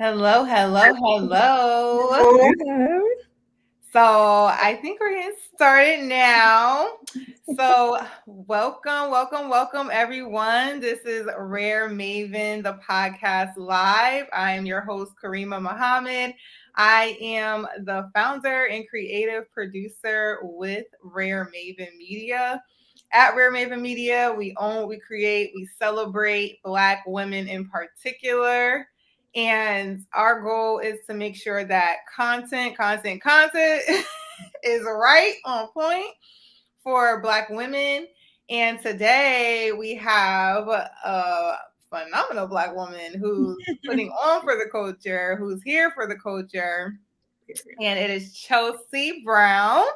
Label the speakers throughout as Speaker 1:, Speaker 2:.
Speaker 1: Hello, hello, hello.
Speaker 2: Hello.
Speaker 1: So I think we're getting started now. So welcome, everyone. This is RareMaven, the podcast live. I am your host, Kareemah Muhammad. I am the founder and creative producer with RareMaven Media. At RareMaven Media, we own, we create, we celebrate Black women in particular. And our goal is to make sure that content is right on point for Black women. And today we have a phenomenal Black woman who's putting on for the culture, who's here for the culture. And it is Chelsea Brown.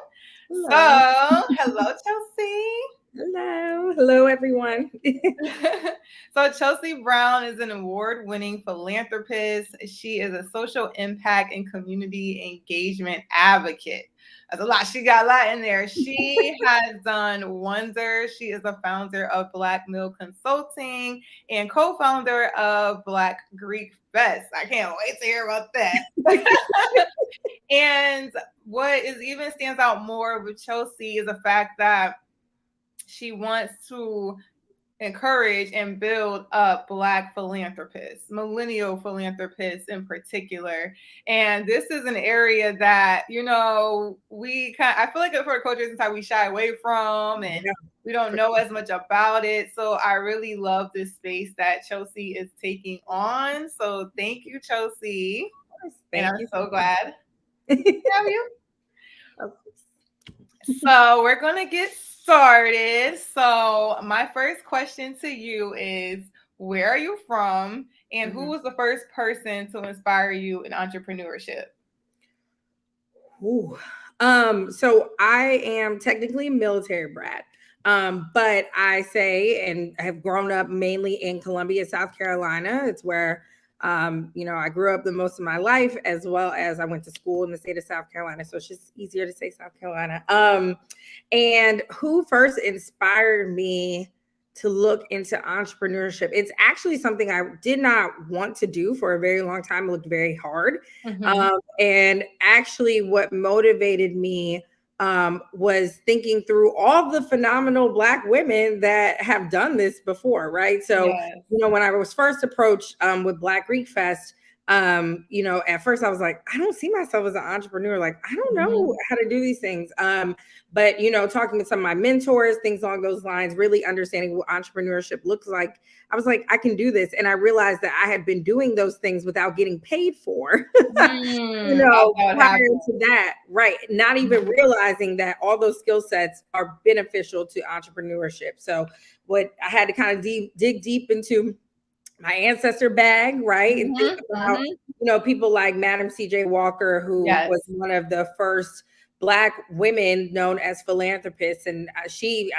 Speaker 2: Hello.
Speaker 1: So, hello, Chelsea.
Speaker 2: Hello, everyone.
Speaker 1: So Chelsea Brown is an award-winning philanthropist. She is a social impact and community engagement advocate. That's a lot. She got a lot in there. She has done wonders. She is a founder of Black Mill Consulting and co-founder of Black Greek Fest. I can't wait to hear about that. And what is even stands out more with Chelsea is the fact that she wants to encourage and build up Black philanthropists, millennial philanthropists in particular. And this is an area that, I feel like for culture, sometimes we shy away from and we don't know as much about it. So I really love this space that Chelsea is taking on. So thank you, Chelsea. And I'm so glad to have you. So we're going to get started. So my first question to you is, where are you from and who was the first person to inspire you in entrepreneurship?
Speaker 2: Ooh. So I am technically a military brat. But I say, and have grown up mainly in Columbia, South Carolina. It's where I grew up the most of my life, as well as I went to school in the state of South Carolina. So it's just easier to say South Carolina. And who first inspired me to look into entrepreneurship? It's actually something I did not want to do for a very long time. It looked very hard. And actually what motivated me was thinking through all the phenomenal Black women that have done this before, right? So, when I was first approached with Black Greek Fest, at first I was like, I don't see myself as an entrepreneur. Like, I don't know how to do these things. But, talking to some of my mentors, things along those lines, really understanding what entrepreneurship looks like, I was like, I can do this. And I realized that I had been doing those things without getting paid for, prior to that, right? Not even realizing that all those skill sets are beneficial to entrepreneurship. So what I had to kind of dig deep into my ancestor bag, right? And think about, people like Madam C.J. Walker, who was one of the first Black women known as philanthropists. And I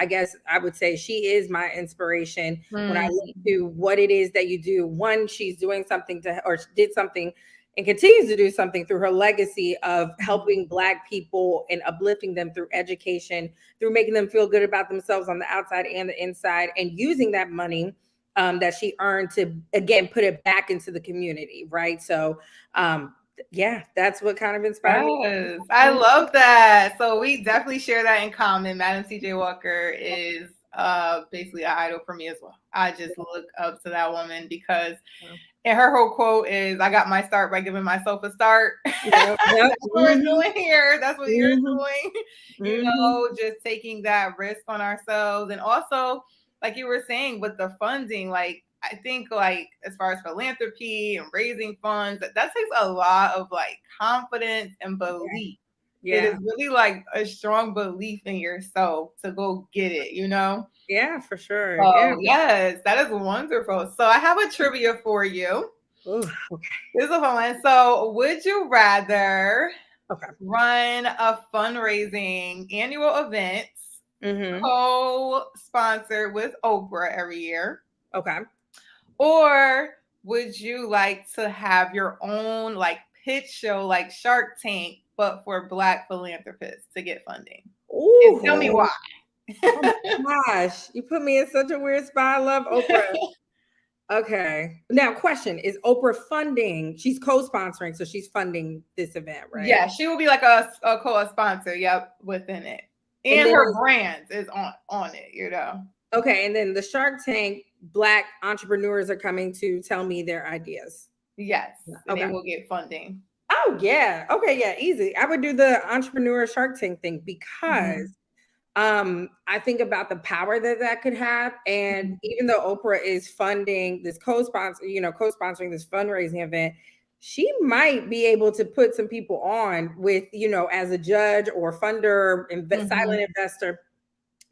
Speaker 2: guess I would say she is my inspiration when I look to what it is that you do. One, she's doing something or did something and continues to do something through her legacy of helping Black people and uplifting them through education, through making them feel good about themselves on the outside and the inside, and using that money that she earned to, again, put it back into the community, right? So, that's what kind of inspired me.
Speaker 1: I love that. So we definitely share that in common. Madam C.J. Walker is basically an idol for me as well. I just look up to that woman because and her whole quote is, I got my start by giving myself a start. That's what we're doing here. That's what you're doing. Just taking that risk on ourselves. And also, like you were saying, with the funding, like I think like as far as philanthropy and raising funds, that takes a lot of like confidence and belief. It is really like a strong belief in yourself to go get it,
Speaker 2: Yeah, for sure.
Speaker 1: Yes, that is wonderful. So I have a trivia for you.
Speaker 2: Ooh,
Speaker 1: This is a fun one. So would you rather run a fundraising annual event co-sponsored with Oprah every year? Or would you like to have your own like pitch show like Shark Tank, but for Black philanthropists to get funding? And tell me why.
Speaker 2: Oh my gosh, you put me in such a weird spot. I love Oprah. Okay. Now, question, is Oprah funding? She's co-sponsoring, so she's funding this event, right?
Speaker 1: Yeah, she will be like a co-sponsor, yep, within it. And her brand is on it, you know.
Speaker 2: Okay, and then the Shark Tank, Black entrepreneurs are coming to tell me their ideas.
Speaker 1: Yes, okay. They will get funding.
Speaker 2: Oh, yeah. Okay, yeah, easy. I would do the entrepreneur Shark Tank thing because I think about the power that could have. And even though Oprah is funding this co-sponsoring this fundraising event, she might be able to put some people on with, as a judge or funder, silent investor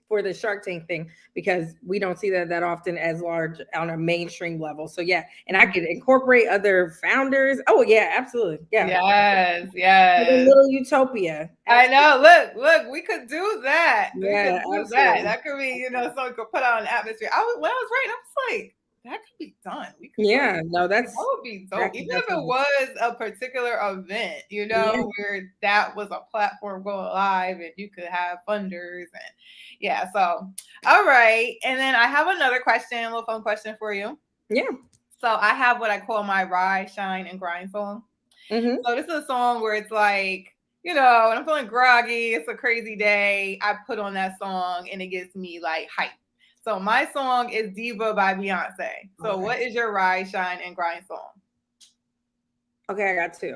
Speaker 2: for the Shark Tank thing, because we don't see that often as large on a mainstream level. So yeah, and I could incorporate other founders. Oh yeah, absolutely. Yeah. Yes. A little utopia.
Speaker 1: Absolutely. I know. Look, we could do that. Yeah, we could do that. That could be, someone could put on an atmosphere. When I was writing, I was like, that could be done.
Speaker 2: That
Speaker 1: would be dope. Even if it was a particular event, where that was a platform going live and you could have funders and so all right. And then I have another question, a little fun question for you.
Speaker 2: Yeah.
Speaker 1: So I have what I call my rise, shine, and grind song. So this is a song where it's like, when I'm feeling groggy, it's a crazy day, I put on that song and it gets me like hype. So my song is Diva by Beyonce. So what is your rise, shine, and grind song?
Speaker 2: Okay, I got two.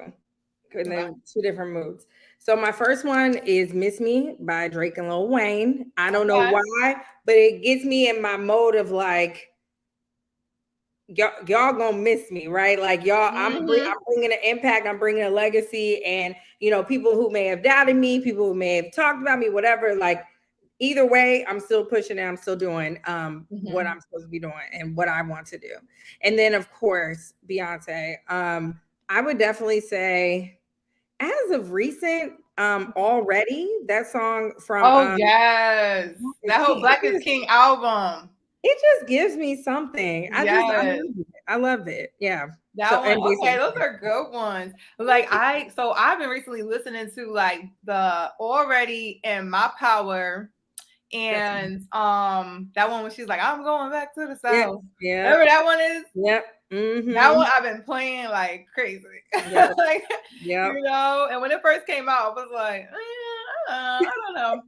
Speaker 2: And then two different moods. So my first one is Miss Me by Drake and Lil Wayne. I don't know why, but it gets me in my mode of like, y'all gonna miss me, right? Like y'all, I'm bringing an impact, I'm bringing a legacy, and people who may have doubted me, people who may have talked about me, whatever, like either way, I'm still pushing it. I'm still doing what I'm supposed to be doing and what I want to do. And then of course, Beyonce. I would definitely say, as of recent, already that song from
Speaker 1: yes, that whole Black is King album.
Speaker 2: It just gives me something. I love it. Yeah.
Speaker 1: That one. Okay, those are good ones. Like I've been recently listening to like the Already and My Power. And that one when she's like, I'm going back to the South. Yeah. Remember that one is?
Speaker 2: Yep.
Speaker 1: That one I've been playing like crazy. Yep. And when it first came out, I was like, I don't know.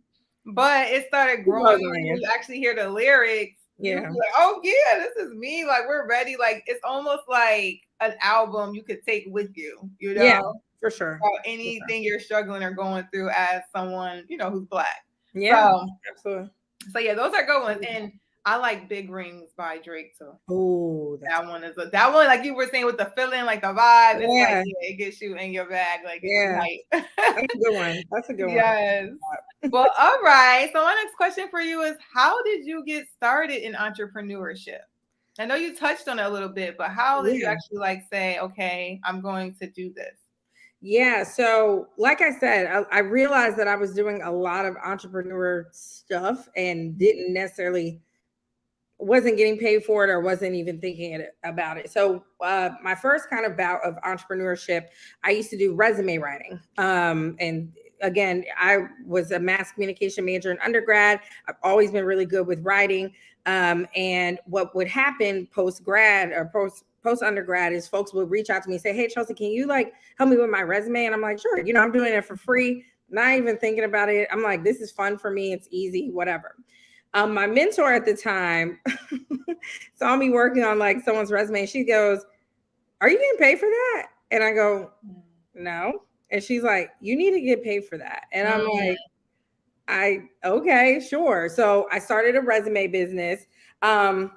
Speaker 1: But it started growing. You actually hear the lyrics. Yeah. Like, oh yeah, this is me. Like we're ready. Like it's almost like an album you could take with you,
Speaker 2: Yeah, for sure.
Speaker 1: Or anything you're struggling or going through as someone, who's Black.
Speaker 2: Yeah, absolutely.
Speaker 1: So yeah, those are good ones. And I like Big Rings by Drake too.
Speaker 2: Oh,
Speaker 1: that one is that one, like you were saying, with the feeling, like the vibe. It's like, it gets you in your bag. Like
Speaker 2: that's a good one. That's a good one.
Speaker 1: Yes. Well, all right. So my next question for you is, how did you get started in entrepreneurship? I know you touched on it a little bit, but how did you actually say, okay, I'm going to do this?
Speaker 2: Yeah. So like I said, I realized that I was doing a lot of entrepreneur stuff and wasn't getting paid for it or wasn't even thinking about it. So my first kind of bout of entrepreneurship, I used to do resume writing. And again, I was a mass communication major in undergrad. I've always been really good with writing. And what would happen post-grad or post-undergrad is folks would reach out to me and say, hey, Chelsea, can you help me with my resume? And I'm like, sure, I'm doing it for free, not even thinking about it. I'm like, this is fun for me. It's easy, whatever. My mentor at the time saw me working on someone's resume. And she goes, are you getting paid for that? And I go, no. And she's like, you need to get paid for that. And I'm like, okay, sure. So I started a resume business. And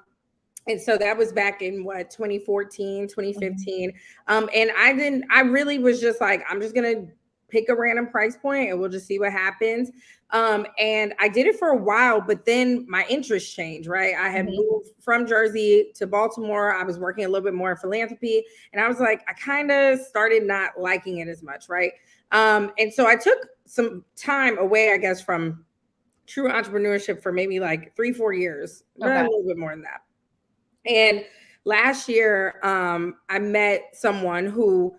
Speaker 2: so that was back in 2014, 2015. And I really was just like, I'm just going to pick a random price point and we'll just see what happens. And I did it for a while, but then my interest changed, right? I had moved from Jersey to Baltimore. I was working a little bit more in philanthropy. And I was like, I kind of started not liking it as much, right? And so I took some time away, I guess, from true entrepreneurship for maybe 3-4 years, but a little bit more than that. And last year, I met someone who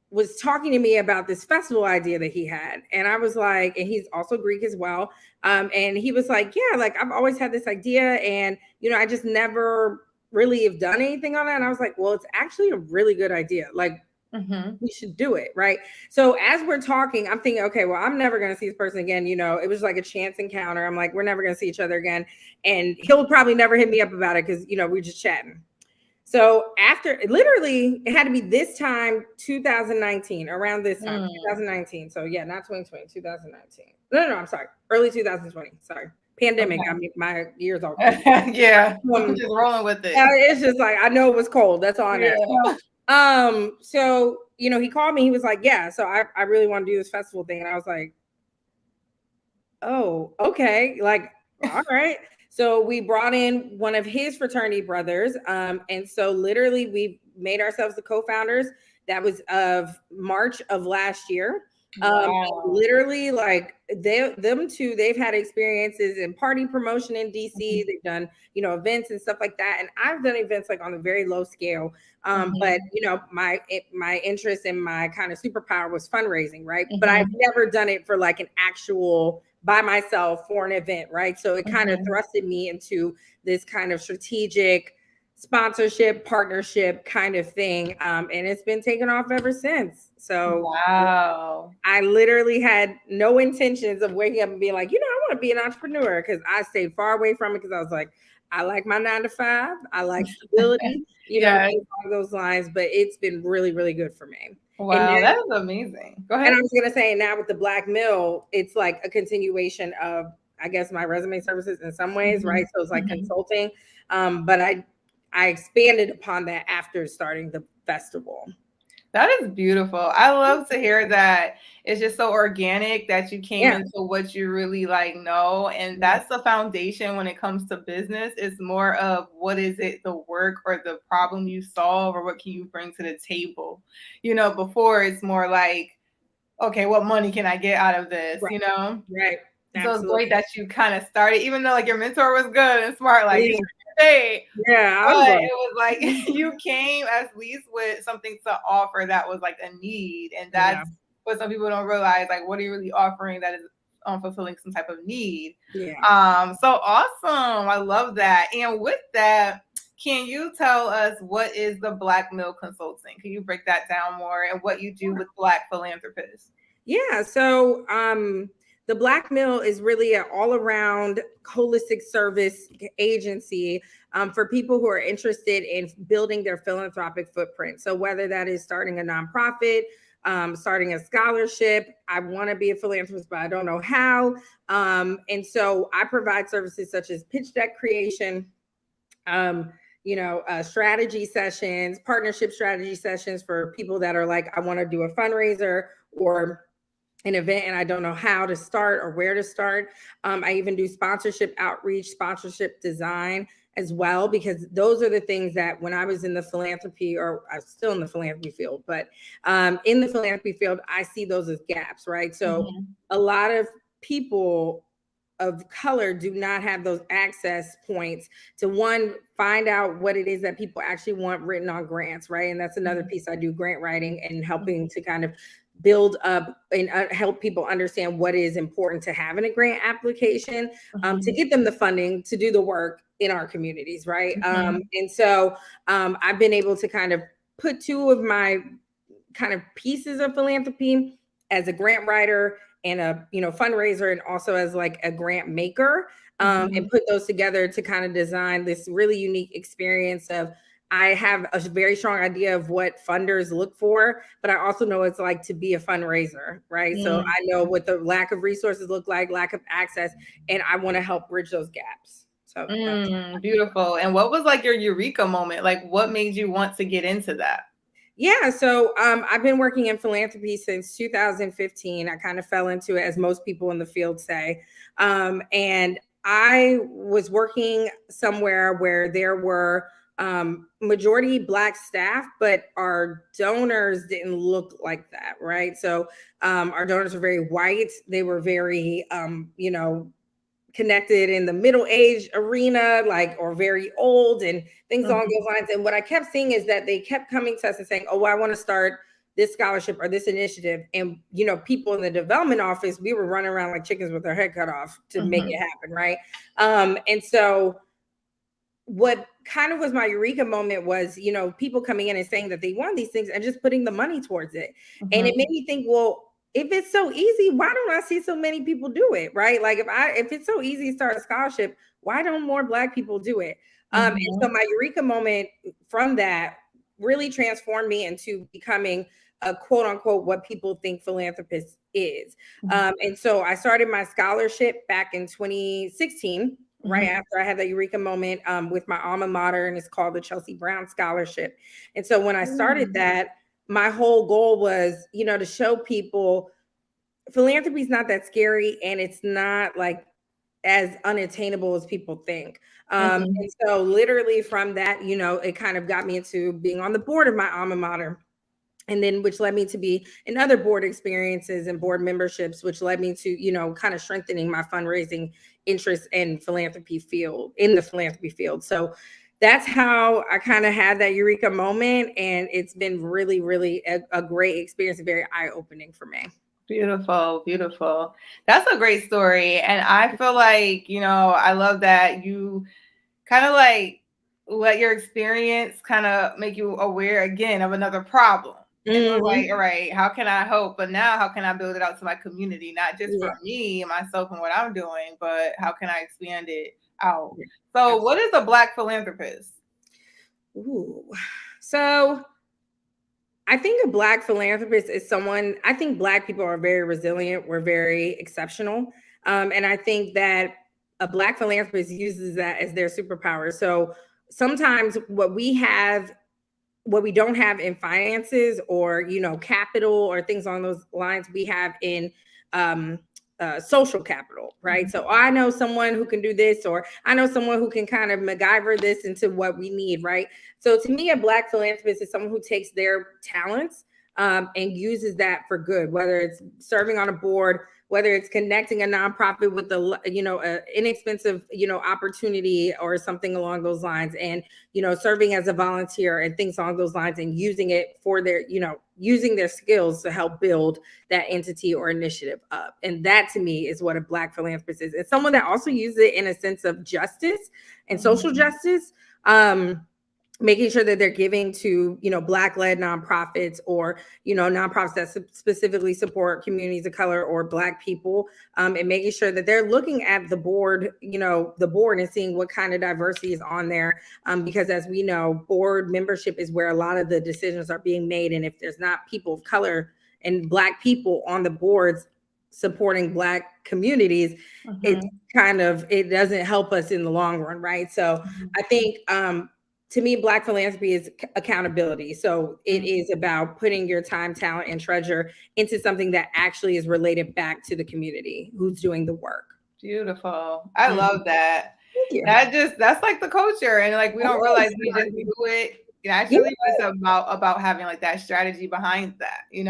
Speaker 2: was talking to me about this festival idea that he had. And I was like, and he's also Greek as well. And he was like, yeah, I've always had this idea. And, I just never really have done anything on that. And I was like, well, it's actually a really good idea. Like, we should do it. Right. So as we're talking, I'm thinking, okay, well, I'm never going to see this person again. You know, it was like a chance encounter. I'm like, we're never going to see each other again. And he'll probably never hit me up about it because, you know, we're just chatting. So after, literally, it had to be this time, 2019, around this time, 2019. So yeah, not 2020, 2019. No, I'm sorry. Early 2020. Sorry. Pandemic. Okay. I mean, my years are cold.
Speaker 1: Yeah. I'm just rolling with it.
Speaker 2: It's just like, I know it was cold. That's all I know. Yeah. So, you know, he called me, he was like, yeah, so I really want to do this festival thing. And I was like, oh, okay. Like, all right. So we brought in one of his fraternity brothers. And so literally we made ourselves the co-founders. That was of March of last year. Wow. Literally, like them two, they've had experiences in party promotion in DC. They've done, you know, events and stuff like that. And I've done events like on a very low scale. But you know, my interest and my kind of superpower was fundraising, right? But I've never done it for like an actual by myself for an event, right? So it kind of thrusted me into this kind of strategic sponsorship, partnership kind of thing. And it's been taken off ever since. So wow. I literally had no intentions of waking up and being like, you know, I want to be an entrepreneur, because I stayed far away from it because I was like, I like my 9 to 5. I like stability, you know, along those lines, but it's been really, really good for me.
Speaker 1: Wow, that is amazing. Go ahead.
Speaker 2: And I was going to say, now with the Black Mill, it's like a continuation of, I guess, my resume services in some ways, right? So it's like consulting. But I expanded upon that after starting the festival.
Speaker 1: That is beautiful. I love to hear that. It's just so organic that you came into what you really like know. And that's the foundation when it comes to business. It's more of what is it, the work or the problem you solve, or what can you bring to the table? You know, before it's more like, okay, what money can I get out of this?
Speaker 2: Right.
Speaker 1: You know?
Speaker 2: Right.
Speaker 1: Absolutely. So it's great that you kind of started, even though like your mentor was good and smart, like hey, it was like you came at least with something to offer that was like a need, and that's what some people don't realize. Like, what are you really offering that is fulfilling some type of need? So awesome! I love that. And with that, can you tell us what is the Black Mill Consulting? Can you break that down more and what you do with Black philanthropists?
Speaker 2: Yeah. So the Black Mill is really an all-around holistic service agency for people who are interested in building their philanthropic footprint. So whether that is starting a nonprofit, starting a scholarship, I want to be a philanthropist, but I don't know how. And so I provide services such as pitch deck creation, strategy sessions, partnership strategy sessions for people that are like, I want to do a fundraiser or an event and I don't know how to start or where to start. I even do sponsorship outreach, sponsorship design as well, because those are the things that when I was in the philanthropy, or I'm still in the philanthropy field, but in the philanthropy field, I see those as gaps, right? So a lot of people of color do not have those access points to, one, find out what it is that people actually want written on grants, right? And that's another piece I do, grant writing and helping to kind of build up and help people understand what is important to have in a grant application, to get them the funding to do the work in our communities, right? And so I've been able to kind of put two of my kind of pieces of philanthropy as a grant writer and a fundraiser, and also as like a grant maker, and put those together to kind of design this really unique experience of, I have a very strong idea of what funders look for, but I also know it's like to be a fundraiser, right? So I know what the lack of resources look like, lack of access, and I want to help bridge those gaps. So
Speaker 1: beautiful. And what was like your eureka moment? Like, what made you want to get into that?
Speaker 2: Yeah, so I've been working in philanthropy since 2015. I kind of fell into it, as most people in the field say. And I was working somewhere where there were majority Black staff, but our donors didn't look like that, right? So our donors were very white. They were very, connected in the middle age arena, like, or very old and things along those lines. And what I kept seeing is that they kept coming to us and saying, oh, I want to start this scholarship or this initiative. And, people in the development office, we were running around like chickens with our head cut off to make it happen, right? And so what kind of was my eureka moment was, people coming in and saying that they want these things and just putting the money towards it. And it made me think, well, if it's so easy, why don't I see so many people do it? Right. Like if it's so easy to start a scholarship, why don't more Black people do it? And so my eureka moment from that really transformed me into becoming a quote unquote what people think philanthropist is. And so I started my scholarship back in 2016, right after I had the eureka moment with my alma mater, and it's called the Chelsea Brown Scholarship. And so when I started that, my whole goal was, to show people philanthropy is not that scary, and it's not like as unattainable as people think. And so literally from that, it kind of got me into being on the board of my alma mater. And then which led me to be in other board experiences and board memberships, which led me to, kind of strengthening my fundraising interest in the philanthropy field. So that's how I kind of had that eureka moment. And it's been really, really a great experience and very eye-opening for me.
Speaker 1: Beautiful, beautiful. That's a great story. And I feel like, I love that you kind of like let your experience kind of make you aware again of another problem. And like, all right, how can I help? But now how can I build it out to my community? Not just for me and myself and what I'm doing, but how can I expand it out? So what is a Black philanthropist?
Speaker 2: So I think a Black philanthropist is I think Black people are very resilient. We're very exceptional. And I think that a Black philanthropist uses that as their superpower. So sometimes what we don't have in finances or, capital or things along those lines, we have in social capital, right? So I know someone who can do this, or I know someone who can kind of MacGyver this into what we need, right? So to me, a Black philanthropist is someone who takes their talents and uses that for good, whether it's serving on a board, whether it's connecting a nonprofit with a inexpensive, opportunity or something along those lines, and, serving as a volunteer and things along those lines, and using it for their, using their skills to help build that entity or initiative up. And that to me is what a Black philanthropist is. It's someone that also uses it in a sense of justice and social justice. Making sure that they're giving to, Black-led nonprofits or, nonprofits that specifically support communities of color or Black people, and making sure that they're looking at the board, and seeing what kind of diversity is on there. Because as we know, board membership is where a lot of the decisions are being made. And if there's not people of color and Black people on the boards supporting Black communities, it doesn't help us in the long run, right? So I think, to me, Black philanthropy is accountability. So it is about putting your time, talent, and treasure into something that actually is related back to the community who's doing the work.
Speaker 1: Beautiful. I love that. That's like the culture. And like, we don't realize we just do it. Actually, it's about having like that strategy behind that, and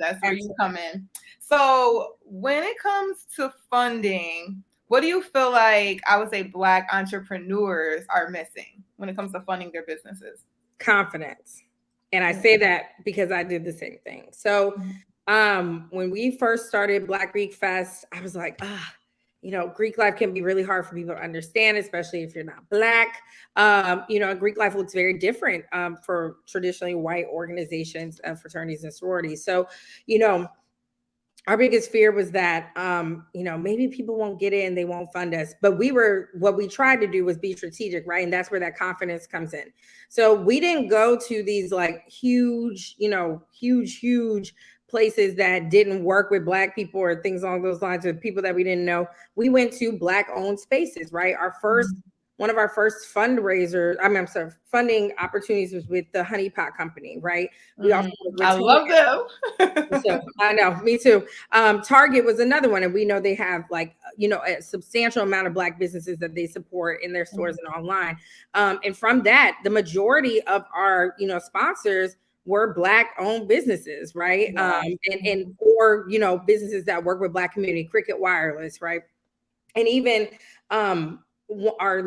Speaker 1: that's where you come in. So when it comes to funding, what do you feel like, I would say, Black entrepreneurs are missing when it comes to funding their businesses?
Speaker 2: Confidence. And I say that because I did the same thing. So when we first started Black Greek Fest, I was like, Greek life can be really hard for people to understand, especially if you're not Black. Greek life looks very different for traditionally white organizations, fraternities and sororities. So, our biggest fear was that, maybe people won't get in, they won't fund us. But what we tried to do was be strategic, right? And that's where that confidence comes in. So we didn't go to these like huge places that didn't work with Black people or things along those lines, with people that we didn't know. We went to Black owned spaces, right? One of our first funding opportunities was with the Honey Pot Company, right? We also
Speaker 1: I love them.
Speaker 2: So, I know, me too. Target was another one, and we know they have like, a substantial amount of Black businesses that they support in their stores and online. And from that, the majority of our, sponsors were Black owned businesses, right? Or businesses that work with Black community, Cricket Wireless, right? And even our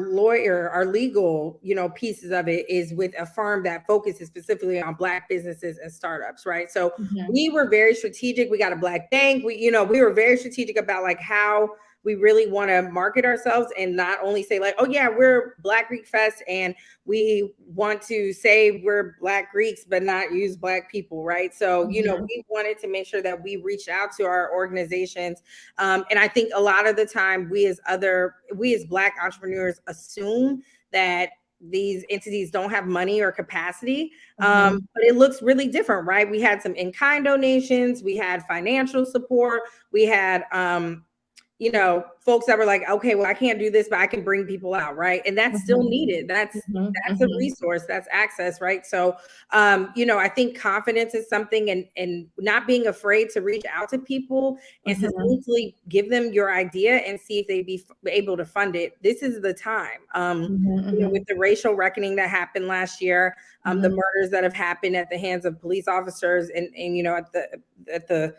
Speaker 2: legal, pieces of it is with a firm that focuses specifically on Black businesses and startups, right? So we were very strategic. We got a Black bank. We were very strategic about like how we really want to market ourselves and not only say like, oh yeah, we're Black Greek Fest and we want to say we're Black Greeks, but not use Black people, right? So, you know, we wanted to make sure that we reached out to our organizations. And I think a lot of the time we as Black entrepreneurs assume that these entities don't have money or capacity, but it looks really different, right? We had some in-kind donations, we had financial support, we had, you know, folks that were like, okay, well, I can't do this, but I can bring people out, right? And that's still needed. That's a resource, that's access, right? So, you know, I think confidence is something, and not being afraid to reach out to people and succinctly give them your idea and see if they'd be able to fund it. This is the time. You know, with the racial reckoning that happened last year, the murders that have happened at the hands of police officers, and you know, at the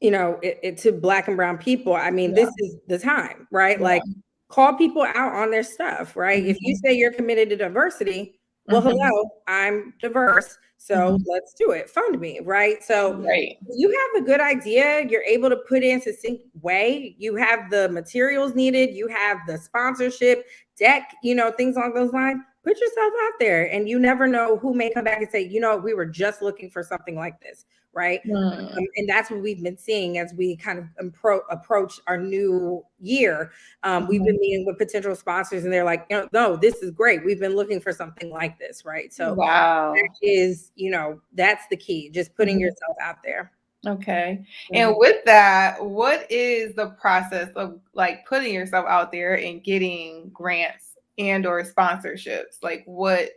Speaker 2: you know, to Black and brown people. I mean, this is the time, right? Like, call people out on their stuff, right? If you say you're committed to diversity, well, hello, I'm diverse, so let's do it. Fund me, right? So you have a good idea, you're able to put in succinct way, you have the materials needed, you have the sponsorship, deck, you know, things along those lines. Put yourself out there, and you never know who may come back and say, you know, we were just looking for something like this, right? And that's what we've been seeing as we kind of approach our new year. We've been meeting with potential sponsors, and they're like, you know, no, this is great. We've been looking for something like this, right? So that is, you know, that's the key, just putting yourself out there.
Speaker 1: Okay. And with that, what is the process of like putting yourself out there and getting grants and or sponsorships? Like what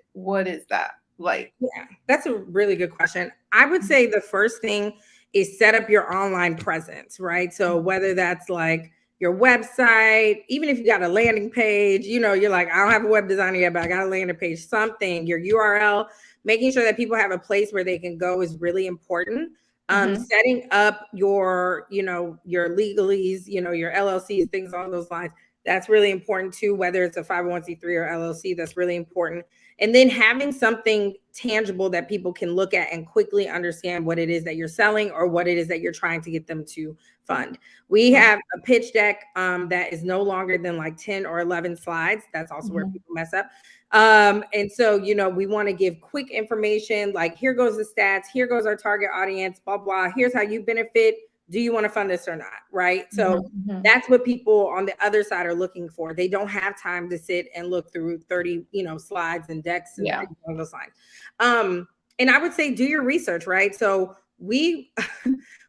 Speaker 1: is that like?
Speaker 2: Yeah, that's a really good question. I would say the first thing is set up your online presence, right? So whether that's like your website, even if you got a landing page, you know, you're like, I don't have a web designer yet, but I got a landing page, something, your URL, making sure that people have a place where they can go is really important. Setting up your, you know, your legalese, you know, your LLCs, things along those lines. That's really important too, whether it's a 501c3 or LLC, that's really important. And then having something tangible that people can look at and quickly understand what it is that you're selling or what it is that you're trying to get them to fund. We have a pitch deck that is no longer than like 10 or 11 slides. That's also where people mess up. And so, you know, we want to give quick information, like here goes the stats, here goes our target audience, blah, blah, here's how you benefit. Do you want to fund this or not? Right. So that's what people on the other side are looking for. They don't have time to sit and look through 30, you know, slides and decks and things along those lines. And I would say do your research, right? So we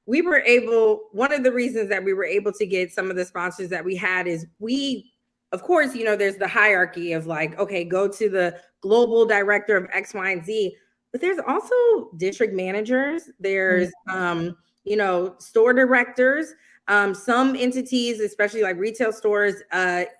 Speaker 2: were able, one of the reasons that we were able to get some of the sponsors that we had is of course, you know, there's the hierarchy of like, okay, go to the global director of X, Y, and Z, but there's also district managers. There's, you know, store directors, some entities, especially like retail stores,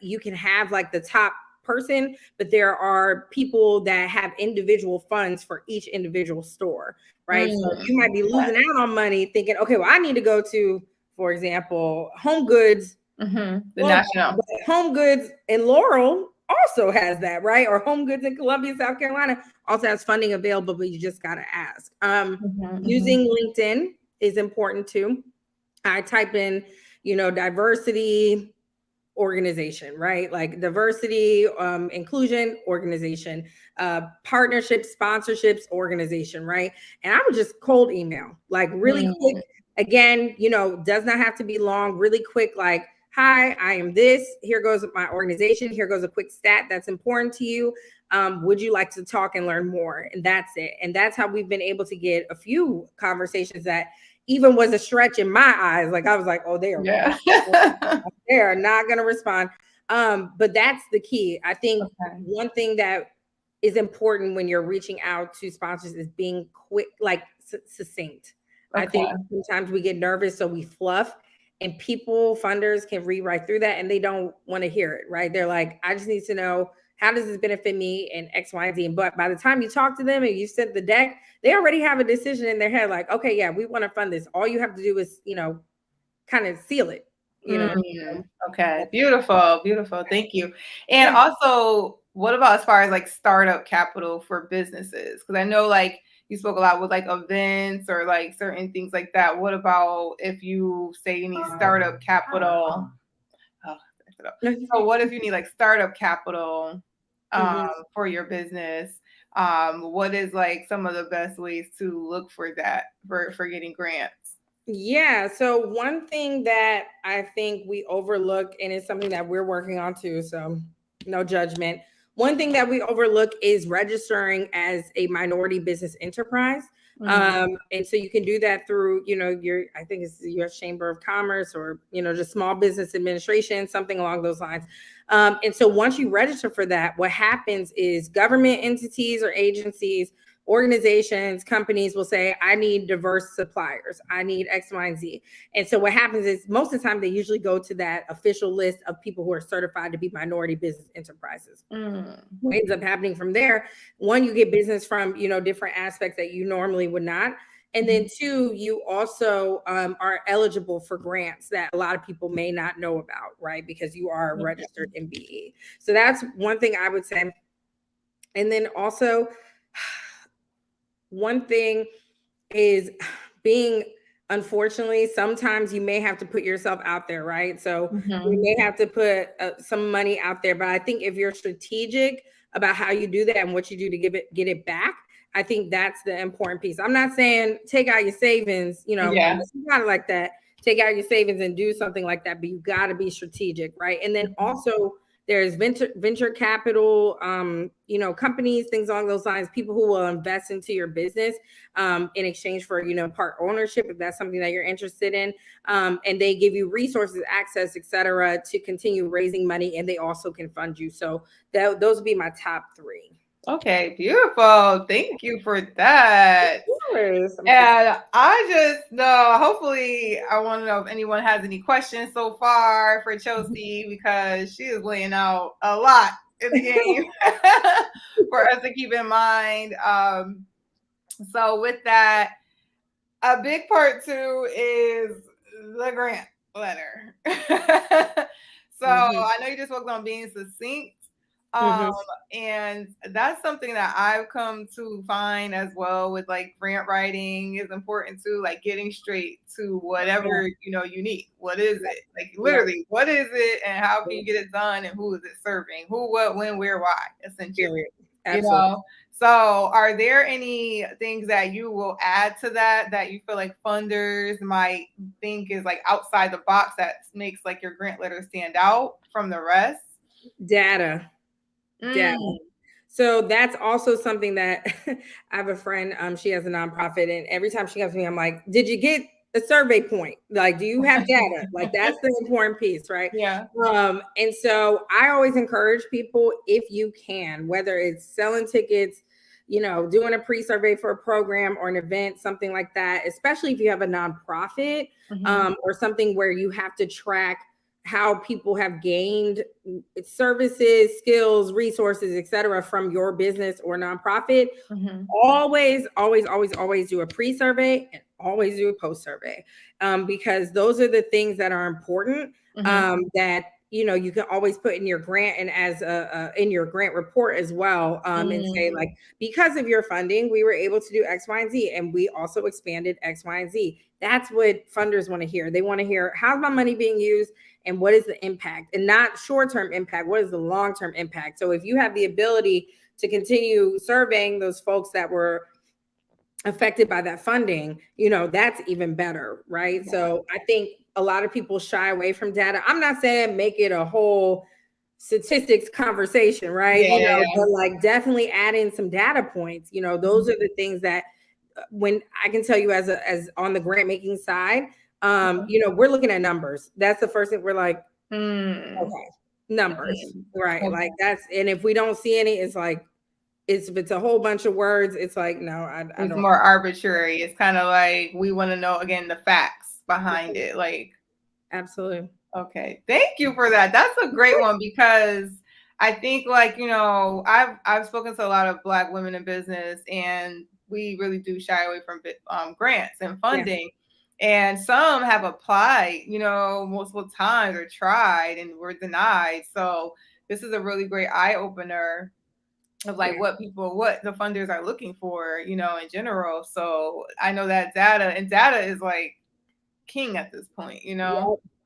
Speaker 2: you can have like the top person, but there are people that have individual funds for each individual store, right? So you might be losing out on money thinking, okay, well, I need to go to, for example, Home Goods.
Speaker 1: The national.
Speaker 2: Home Goods in Laurel also has that, right? Or Home Goods in Columbia, South Carolina also has funding available, but you just got to ask. Using LinkedIn is important too. I type in, you know, diversity organization, right? Like diversity, inclusion organization, partnerships, sponsorships organization, right? And I would just cold email, like really quick. Again, you know, does not have to be long, really quick, like, hi, I am this. Here goes my organization. Here goes a quick stat that's important to you. Would you like to talk and learn more? And that's it. And that's how we've been able to get a few conversations that even was a stretch in my eyes. Like I was like, oh, they are not going to respond. But that's the key. I think one thing that is important when you're reaching out to sponsors is being quick, like succinct. I think sometimes we get nervous, so we fluff, and funders can read right through that and they don't want to hear it, right? They're like, I just need to know, how does this benefit me and X, Y, and Z? But by the time you talk to them and you sent the deck, they already have a decision in their head, like, okay, yeah, we want to fund this. All you have to do is, you know, kind of seal it, you know?
Speaker 1: Okay, beautiful. Thank you. And also, what about as far as like startup capital for businesses? Because I know like you spoke a lot with like events or like certain things like that. What about if you say you need startup capital? Oh, so what if you need like startup capital for your business? What is like some of the best ways to look for that for getting grants?
Speaker 2: Yeah. So one thing that I think we overlook, and it's something that we're working on too, so no judgment. One thing that we overlook is registering as a minority business enterprise. And so you can do that through, I think it's the U.S. Chamber of Commerce or, just Small Business Administration, something along those lines. And so once you register for that, what happens is government entities or agencies, organizations, companies will say, I need diverse suppliers. I need X, Y, and Z. And so what happens is most of the time they usually go to that official list of people who are certified to be minority business enterprises. What ends up happening from there, one, you get business from, different aspects that you normally would not. And then two, you also are eligible for grants that a lot of people may not know about, right? Because you are a registered MBE. So that's one thing I would say. And then also, one thing is unfortunately, sometimes you may have to put yourself out there, right? So you may have to put some money out there, but I think if you're strategic about how you do that and what you do to get it back, I think that's the important piece. I'm not saying take out your savings, it's not like that. Take out your savings and do something like that, but you got to be strategic, right? And then also, there's venture capital, companies, things along those lines, people who will invest into your business in exchange for, part ownership, if that's something that you're interested in. And they give you resources, access, et cetera, to continue raising money. And they also can fund you. So those would be my top three.
Speaker 1: Okay, beautiful. Thank you for that. And I just know, hopefully, I want to know if anyone has any questions so far for Chelsea, because she is laying out a lot in the game for us to keep in mind. So with that, a big part too is the grant letter. So I know you just focused on being succinct. And that's something that I've come to find as well with like grant writing is important too, like getting straight to whatever, you need. What is it? Like literally, what is it and how can you get it done and who is it serving? Who, what, when, where, why, essentially. So are there any things that you will add to that you feel like funders might think is like outside the box that makes like your grant letter stand out from the rest?
Speaker 2: Data. So that's also something that I have a friend, she has a nonprofit, and every time she comes to me, I'm like, did you get a survey point? Like, do you have data? Like, that's the important piece, right?
Speaker 1: Yeah.
Speaker 2: And so I always encourage people, if you can, whether it's selling tickets, doing a pre-survey for a program or an event, something like that, especially if you have a nonprofit or something where you have to track how people have gained services, skills, resources, et cetera, from your business or nonprofit. Always do a pre-survey and always do a post-survey, because those are the things that are important that you can always put in your grant and as in your grant report as well, and say like, because of your funding, we were able to do X, Y, and Z, and we also expanded X, Y, and Z. That's what funders want to hear. They want to hear, how's my money being used and what is the impact, and not short-term impact. What is the long-term impact? So if you have the ability to continue surveying those folks that were affected by that funding, that's even better, right? Yeah. So I think a lot of people shy away from data. I'm not saying make it a whole statistics conversation, right? But like definitely add in some data points. Those are the things that when I can tell you as on the grant making side, we're looking at numbers. That's the first thing we're like, okay, numbers, right? Okay. Like that's, and if we don't see any, it's like, if it's a whole bunch of words, it's like, no, I
Speaker 1: it's
Speaker 2: don't.
Speaker 1: more arbitrary. It's kind of like, we want to know, again, the facts behind it. Like,
Speaker 2: absolutely.
Speaker 1: Okay. Thank you for that. That's a great one, because I think like, I've spoken to a lot of Black women in business, and we really do shy away from grants and funding. Yeah. And some have applied, multiple times or tried and were denied. So this is a really great eye opener of like what the funders are looking for, in general. So I know that data is like king at this point,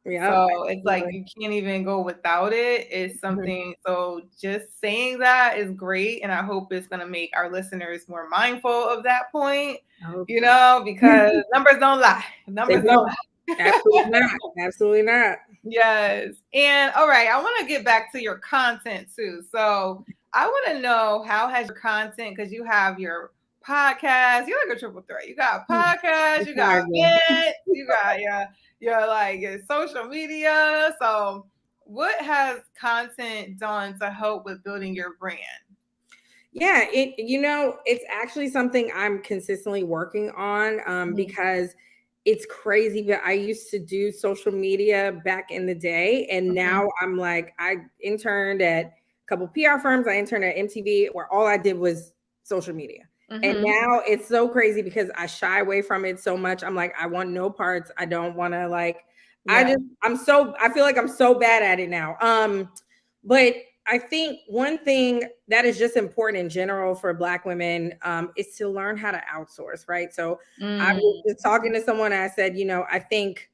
Speaker 2: Yep.
Speaker 1: So it's like you can't even go without it. It's something. So just saying that is great, and I hope it's going to make our listeners more mindful of that point. Because numbers don't lie. Numbers don't lie.
Speaker 2: Absolutely not. Absolutely not.
Speaker 1: Yes. And all right, I want to get back to your content too. So I want to know, how has your content, because you have your podcast, you're like a triple threat. You got a podcast, you got events, you got your social media. So what has content done to help with building your brand?
Speaker 2: Yeah, it's actually something I'm consistently working on because it's crazy, but I used to do social media back in the day, and now I'm like, I interned at a couple PR firms, I interned at MTV, where all I did was social media. And now it's so crazy because I shy away from it so much. I'm like, I want no parts. I don't want to I feel like I'm so bad at it now. But I think one thing that is just important in general for Black women is to learn how to outsource, right? So I was just talking to someone, and I said, I think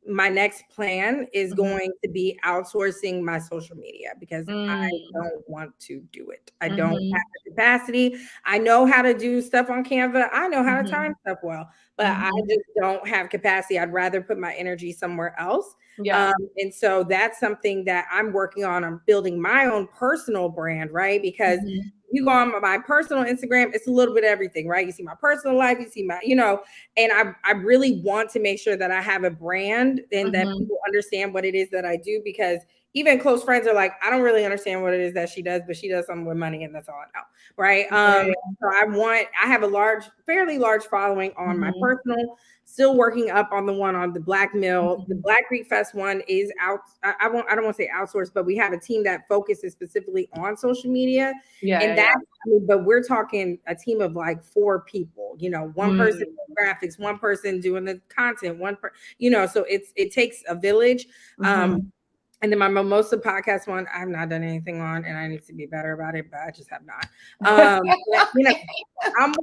Speaker 2: my next plan is going to be outsourcing my social media, because I don't want to do it. I don't have the capacity. I know how to do stuff on Canva. I know how to time stuff well, but I just don't have capacity. I'd rather put my energy somewhere else. And so that's something that I'm working on. I'm building my own personal brand, right? Because you go on my personal Instagram, it's a little bit of everything, right? You see my personal life, you see my, and I really want to make sure that I have a brand and that people understand what it is that I do, because even close friends are like, I don't really understand what it is that she does, but she does something with money, and that's all I know, right? So I have a fairly large following on my personal, still working up on the one on the Black Mill. The Black Greek Fest one is out. I don't want to say outsourced, but we have a team that focuses specifically on social media. But we're talking a team of like 4 people, one person doing graphics, one person doing the content, so it takes a village. And then my Mimosa podcast one, I have not done anything on, and I need to be better about it, but I just have not. I'm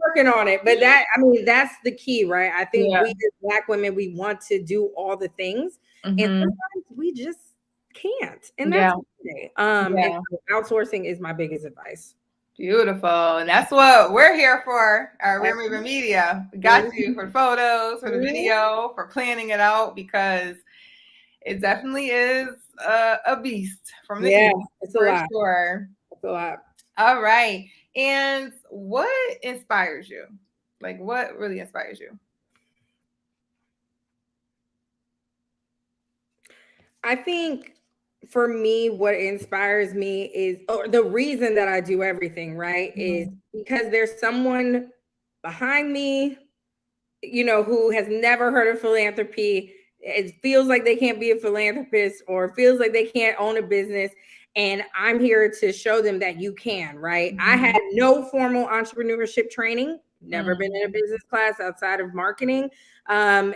Speaker 2: working on it, but that's the key, right? I think we as Black women, we want to do all the things, and sometimes we just can't. And that's okay. And outsourcing is my biggest advice.
Speaker 1: Beautiful. And that's what we're here for, our RareMaven Media. We got you for photos, for the video, for planning it out, because it definitely is a beast from the east.
Speaker 2: It's a lot.
Speaker 1: Sure.
Speaker 2: It's a lot.
Speaker 1: All right. And what inspires you? Like, what really inspires you?
Speaker 2: I think for me, what inspires me is, or the reason that I do everything, right, is because there's someone behind me, who has never heard of philanthropy. It feels like they can't be a philanthropist, or feels like they can't own a business. And I'm here to show them that you can, right? I had no formal entrepreneurship training, never been in a business class outside of marketing. I'm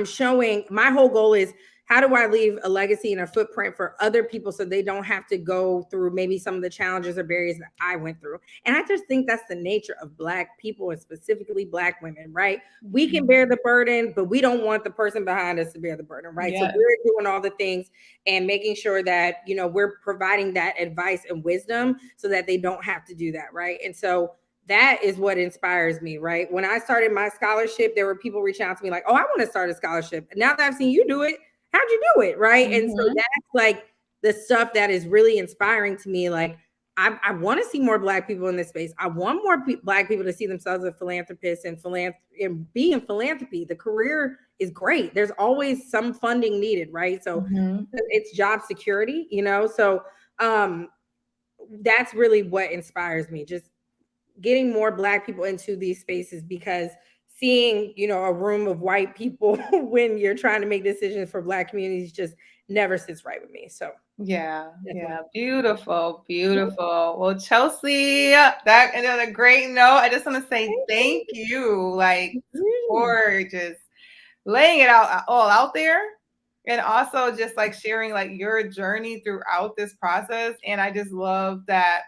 Speaker 2: showing, my whole goal is, how do I leave a legacy and a footprint for other people so they don't have to go through maybe some of the challenges or barriers that I went through? And I just think that's the nature of Black people, and specifically Black women, right? We can bear the burden, but we don't want the person behind us to bear the burden, right? So we're doing all the things and making sure that, we're providing that advice and wisdom so that they don't have to do that, right? And so that is what inspires me, right? When I started my scholarship, there were people reaching out to me like, oh, I want to start a scholarship. Now that I've seen you do it, how'd you do it, right? And so that's like the stuff that is really inspiring to me. Like, I want to see more Black people in this space. I want more Black people to see themselves as philanthropists and be in philanthropy. The career is great. There's always some funding needed, right? So it's job security, So that's really what inspires me. Just getting more Black people into these spaces, because seeing, a room of white people when you're trying to make decisions for Black communities just never sits right with me. So
Speaker 1: beautiful. Well, Chelsea, that ended on a great note. I just want to say thank you, for just laying it all out there, And also just like sharing like your journey throughout this process. And I just love that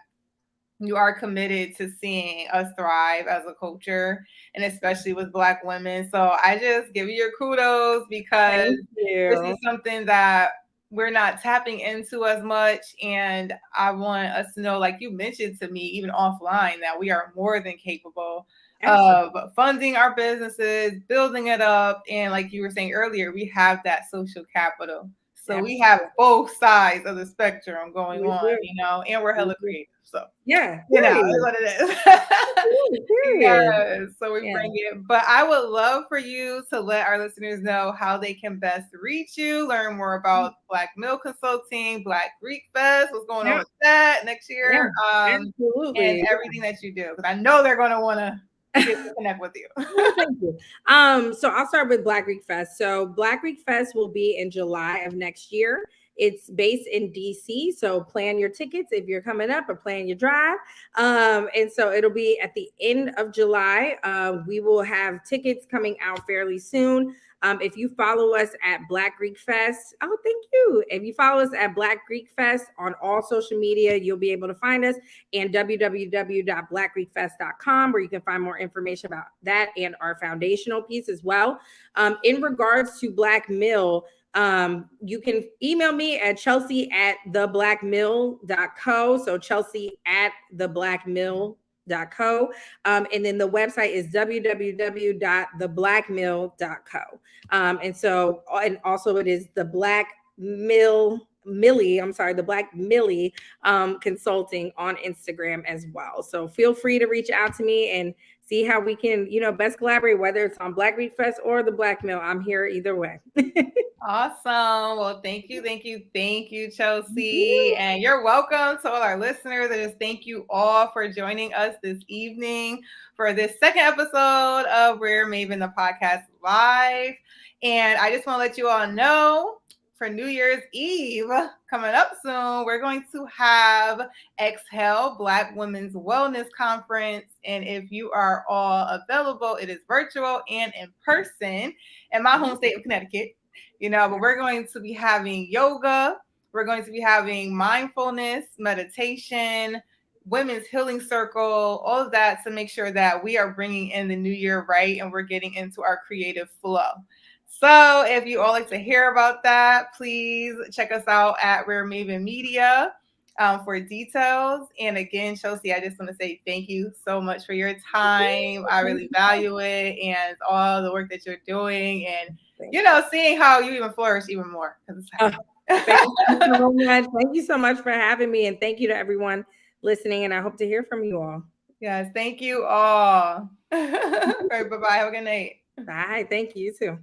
Speaker 1: you are committed to seeing us thrive as a culture, and especially with Black women. So I just give you your kudos because
Speaker 2: Thank
Speaker 1: this is
Speaker 2: you.
Speaker 1: something that we're not tapping into as much. And I want us to know, like you mentioned to me, even offline, that we are more than capable of funding our businesses, building it up. And like you were saying earlier, we have that social capital. So we have both sides of the spectrum going
Speaker 2: We
Speaker 1: on,
Speaker 2: do.
Speaker 1: you know, and we're hella creative. So
Speaker 2: Yeah,
Speaker 1: you know,
Speaker 2: period.
Speaker 1: that's what it is.
Speaker 2: Period.
Speaker 1: Yes, so we bring it. But I would love for you to let our listeners know how they can best reach you, learn more about Black Mill Consulting, Black Greek Fest, what's going on with that next year, and
Speaker 2: Absolutely.
Speaker 1: everything that you do. Because I know they're going to want to connect with you.
Speaker 2: Thank you. So I'll start with Black Greek Fest. So Black Greek Fest will be in July of next year. It's based in DC, so plan your tickets if you're coming up or plan your drive. And so it'll be at the end of July. We will have tickets coming out fairly soon. If you follow us at Black Greek Fest, oh, thank you. If you follow us at Black Greek Fest on all social media, you'll be able to find us, and www.blackgreekfest.com, where you can find more information about that and our foundational piece as well. In regards to Black Mill, you can email me at chelsea@theblackmill.co. So chelsea@theblackmill.co. And then the website is www.theblackmill.co. And also it is the Black Millie, the Black Millie Consulting on Instagram as well. So feel free to reach out to me and see how we can, best collaborate, whether it's on Black Greek Fest or the Black Mill. I'm here either way.
Speaker 1: Awesome. Well, thank you, Chelsea. And you're welcome to all our listeners. I just thank you all for joining us this evening for this second episode of RareMaven, the podcast live. And I just want to let you all know, for New Year's Eve coming up soon, we're going to have Exhale Black Women's Wellness Conference. And if you are all available, it is virtual and in person in my home state of Connecticut. But we're going to be having yoga. We're going to be having mindfulness, meditation, women's healing circle, all of that to make sure that we are bringing in the new year right and we're getting into our creative flow. So if you all like to hear about that, please check us out at RareMaven Media for details. And again, Chelsea, I just want to say thank you so much for your time. I really value it and all the work that you're doing, and seeing how you even flourish even more.
Speaker 2: Thank you so much for having me, and thank you to everyone listening, and I hope to hear from you all.
Speaker 1: Yes, thank you all. All right, bye-bye. Have a good night.
Speaker 2: Bye. Thank you too.